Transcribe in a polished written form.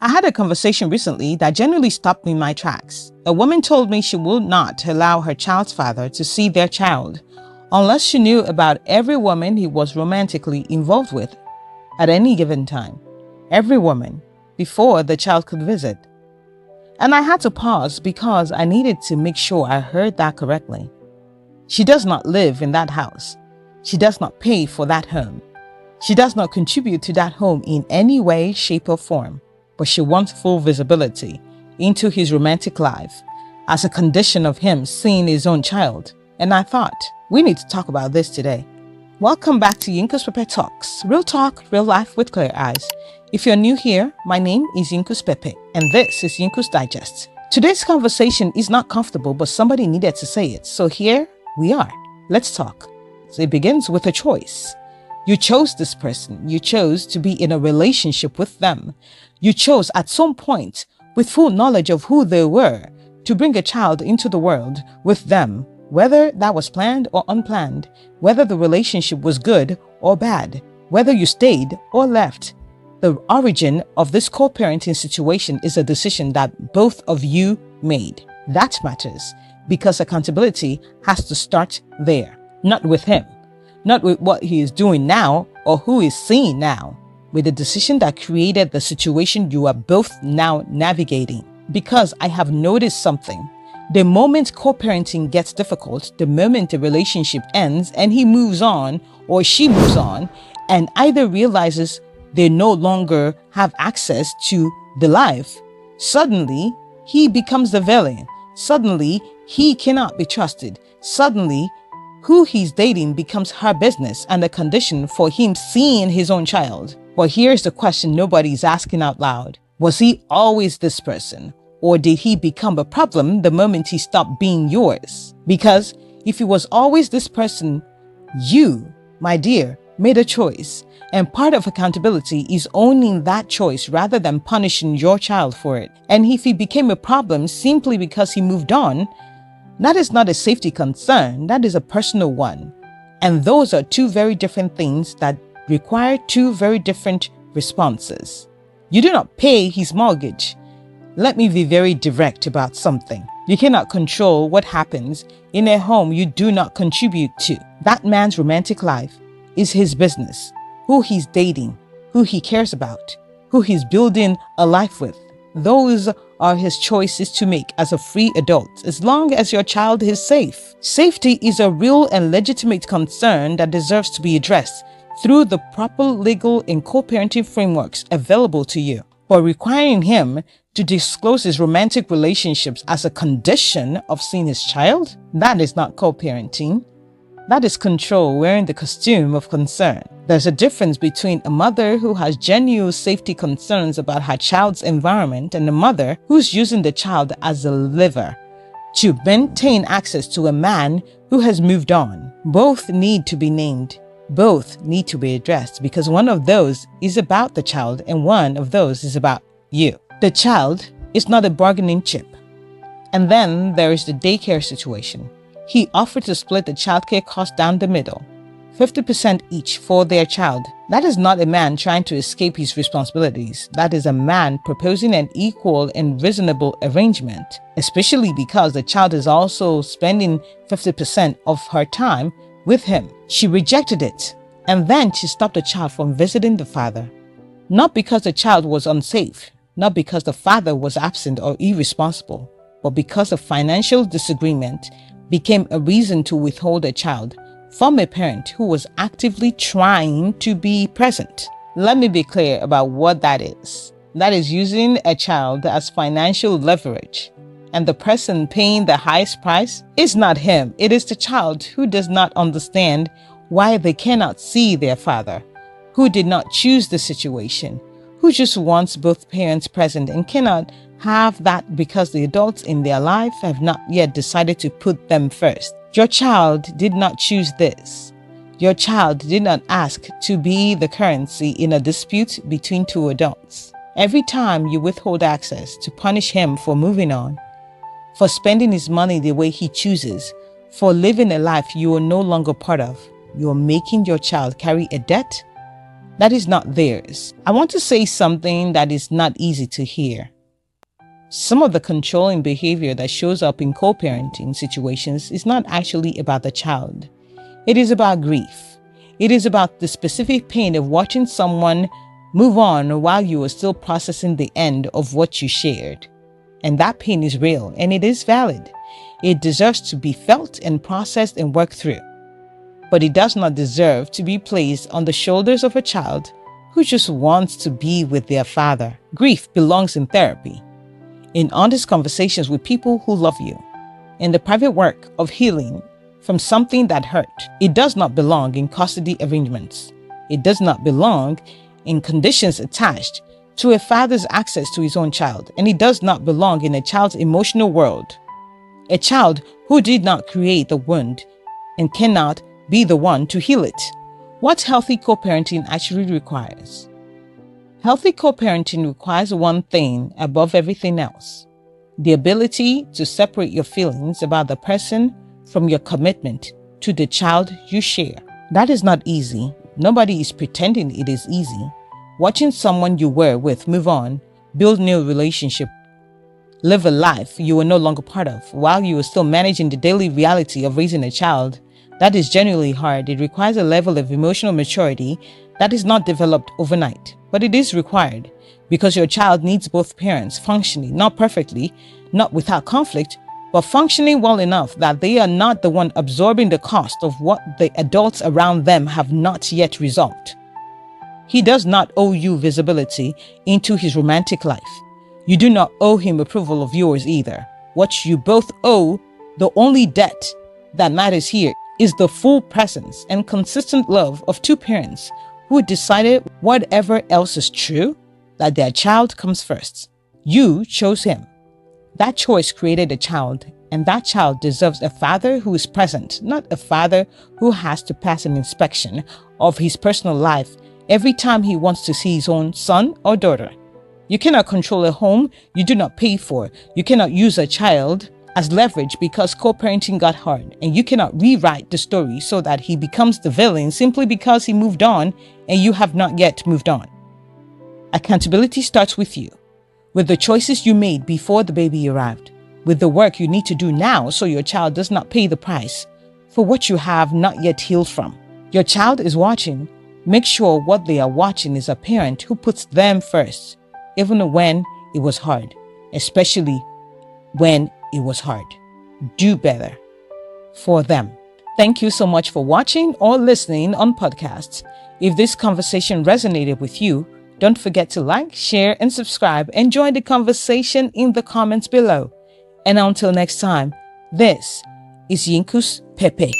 I had a conversation recently that genuinely stopped me in my tracks. A woman told me she would not allow her child's father to see their child unless she knew about every woman he was romantically involved with at any given time. Every woman, before the child could visit. And I had to pause because I needed to make sure I heard that correctly. She does not live in that house. She does not pay for that home. She does not contribute to that home in any way, shape, or form. But she wants full visibility into his romantic life as a condition of him seeing his own child. And I thought, we need to talk about this today. Welcome back to YinkusPepe Talks, real talk, real life with clear eyes. If you're new here, my name is YinkusPepe, and this is Yinkus Digest. Today's conversation is not comfortable, but somebody needed to say it. So here we are. Let's talk. So it begins with a choice. You chose this person. You chose to be in a relationship with them. You chose at some point, with full knowledge of who they were, to bring a child into the world with them, whether that was planned or unplanned, whether the relationship was good or bad, whether you stayed or left. The origin of this co-parenting situation is a decision that both of you made. That matters because accountability has to start there, not with him, not with what he is doing now or who is seeing now, with the decision that created the situation you are both now navigating. Because I have noticed something. The moment co-parenting gets difficult, the moment the relationship ends and he moves on or she moves on and either realizes they no longer have access to the life, suddenly he becomes the villain. Suddenly he cannot be trusted. Suddenly who he's dating becomes her business and a condition for him seeing his own child. But here's the question nobody's asking out loud. Was he always this person? Or did he become a problem the moment he stopped being yours? Because if he was always this person, you, my dear, made a choice. And part of accountability is owning that choice rather than punishing your child for it. And if he became a problem simply because he moved on, that is not a safety concern, that is a personal one. And those are two very different things that require two very different responses. You do not pay his mortgage. Let me be very direct about something. You cannot control what happens in a home you do not contribute to. That man's romantic life is his business. Who he's dating, who he cares about, who he's building a life with. Those are his choices to make as a free adult, as long as your child is safe. Safety is a real and legitimate concern that deserves to be addressed through the proper legal and co-parenting frameworks available to you. But requiring him to disclose his romantic relationships as a condition of seeing his child, that is not co-parenting. That is control wearing the costume of concern. There's a difference between a mother who has genuine safety concerns about her child's environment and a mother who's using the child as a lever to maintain access to a man who has moved on. Both need to be named. Both need to be addressed because one of those is about the child and one of those is about you. The child is not a bargaining chip. And then there is the daycare situation. He offered to split the childcare cost down the middle, 50% each for their child. That is not a man trying to escape his responsibilities. That is a man proposing an equal and reasonable arrangement, especially because the child is also spending 50% of her time with him. She rejected it, and then she stopped the child from visiting the father. Not because the child was unsafe, not because the father was absent or irresponsible, but because of financial disagreement became a reason to withhold a child from a parent who was actively trying to be present. Let me be clear about what that is. That is using a child as financial leverage. And the person paying the highest price is not him. It is the child who does not understand why they cannot see their father, who did not choose the situation, who just wants both parents present and cannot have that because the adults in their life have not yet decided to put them first. Your child did not choose this. Your child did not ask to be the currency in a dispute between two adults. Every time you withhold access to punish him for moving on, for spending his money the way he chooses, for living a life you are no longer part of, you are making your child carry a debt that is not theirs. I want to say something that is not easy to hear. Some of the controlling behavior that shows up in co-parenting situations is not actually about the child. It is about grief. It is about the specific pain of watching someone move on while you are still processing the end of what you shared. And that pain is real and it is valid. It deserves to be felt and processed and worked through. But it does not deserve to be placed on the shoulders of a child who just wants to be with their father. Grief belongs in therapy, in honest conversations with people who love you, in the private work of healing from something that hurt. It does not belong in custody arrangements. It does not belong in conditions attached to a father's access to his own child, and it does not belong in a child's emotional world. A child who did not create the wound and cannot be the one to heal it. What healthy co-parenting actually requires? Healthy co-parenting requires one thing above everything else: the ability to separate your feelings about the person from your commitment to the child you share. That is not easy. Nobody is pretending it is easy. Watching someone you were with move on, build new relationship, live a life you were no longer part of, while you are still managing the daily reality of raising a child, that is genuinely hard. It requires a level of emotional maturity that is not developed overnight, but it is required because your child needs both parents functioning, not perfectly, not without conflict, but functioning well enough that they are not the one absorbing the cost of what the adults around them have not yet resolved. He does not owe you visibility into his romantic life. You do not owe him approval of yours either. What you both owe, the only debt that matters here, is the full presence and consistent love of two parents who decided, whatever else is true, that their child comes first. You chose him. That choice created a child, and that child deserves a father who is present, not a father who has to pass an inspection of his personal life every time he wants to see his own son or daughter. You cannot control a home you do not pay for. You cannot use a child as leverage because co-parenting got hard, and you cannot rewrite the story so that he becomes the villain simply because he moved on and you have not yet moved on. Accountability starts with you, with the choices you made before the baby arrived, with the work you need to do now so your child does not pay the price for what you have not yet healed from. Your child is watching. Make sure what they are watching is a parent who puts them first, even when it was hard, especially when it was hard. Do better for them. Thank you so much for watching or listening on podcasts. If this conversation resonated with you, don't forget to like, share, and subscribe, and join the conversation in the comments below. And until next time, this is YinkusPepe.